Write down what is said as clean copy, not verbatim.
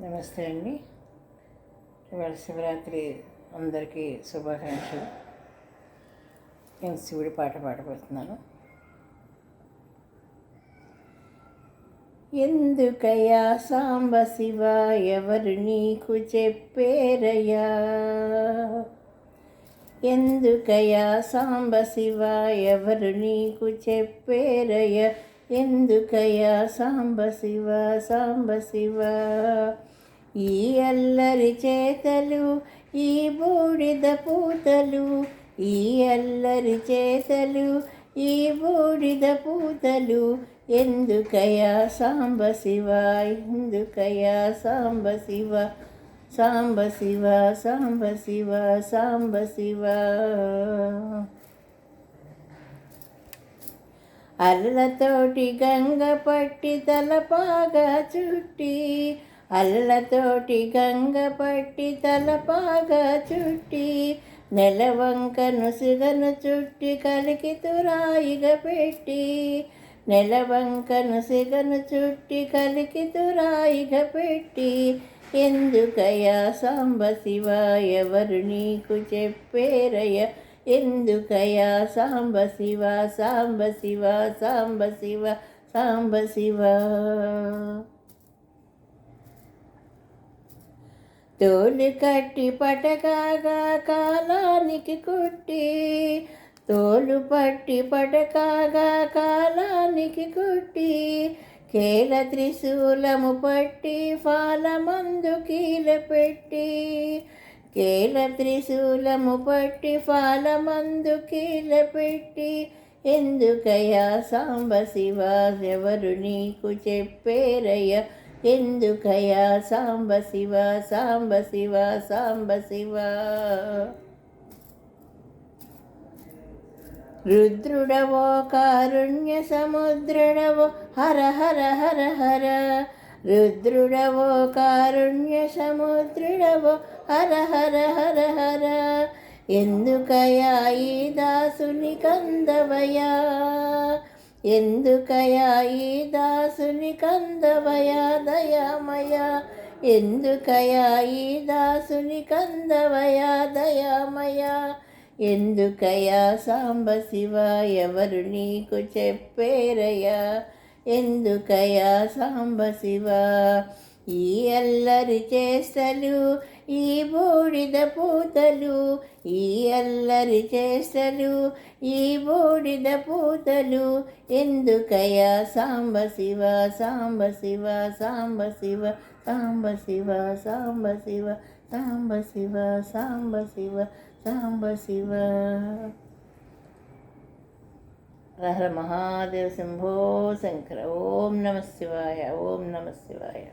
నమస్తే అండి. ఇవాళ శివరాత్రి అందరికీ శుభాకాంక్షలు. నేను శివుడి పాట పాడబోతున్నాను. ఎందుకయ్యా సాంబ శివ ఎవరు నీకు చెప్పేరయ్యా? ఎందుకయ్యా సాంబ శివ ఎవరు నీకు చెప్పేరయ్యా? ఎందుకయ్యా సాంబ శివ సాంబ శివ ఈ అల్లరి చేతలు ఈ బూడిద పూతలు, ఈ అల్లరి చేతలు ఈ బూడిద పూతలు, ఎందుకయ్యా సాంబ శివ ఎందుకయ్యా సాంబ శివ సాంబ శివ సాంబ శివ సాంబ శివ అల్లతోటి గంగ పట్టి తలపాగా చుట్టి, అల్లతోటి గంగ పట్టి తలపాగా చుట్టి, నెలవంకను సిగను చుట్టి కలికి తురాయిగా పెట్టి, నెలవంకను సిగను చుట్టి కలికి తురాయిగా పెట్టి, ఎందుకయ్యా సాంబ శివ ఎవరు నీకు చెప్పేరయ్యా? ఎందుకయ్యా సాంబ శివ సాంబ శివ సాంబ శివ సాంబ శివ తోలు కట్టి పటకాగా కాలానికి కుట్టి, తోలు పట్టి పటకాగా కాలానికి కుట్టి, కేల త్రిశూలము పట్టి ఫాలమందు కీల పెట్టి, కేల త్రిశూలము పట్టి ఫాలమందు కీల పెట్టి, ఎందుకయ్యా సాంబ శివ ఎవరు నీకు చెప్పేరయ్యా? ఎందుకయ్యా సాంబ శివ సాంబ శివ సాంబ శివ రుద్రుడవో కారుణ్య సముద్రుడవో హర హర హర హర, రుద్రుడవో కారుణ్య సముద్రుడవో హర హర హర హర, ఎందుకయ్యా ఈ దాసుని కందవయ్యా? ఎందుకయ్యా ఈ దాసుని కందవయ్యా దయామయ? ఎందుకయ్యా ఈ దాసుని కందవయ్యా దయామయ? ఎందుకయ్యా సాంబ శివ ఎవరు నీకు చెప్పేరయ్యా? ఎందుకయ్యా సాంబ శివ ఈ అల్లరి చేష్టలు ఈ బూడిద పూతలు, ఈ అల్లరి చేష్టలు ఈ బూడిద పూతలు, ఎందుకయ్యా సాంబ శివ సాంబ శివ సాంబ శివ సాంబ శివ సాంబ శివ సాంబ శివ సాంబ శివ సాంబ శివ హర హర మహాదేవ శంభో శంకర. ఓం నమ శివాయ ఓం నమ శివాయ.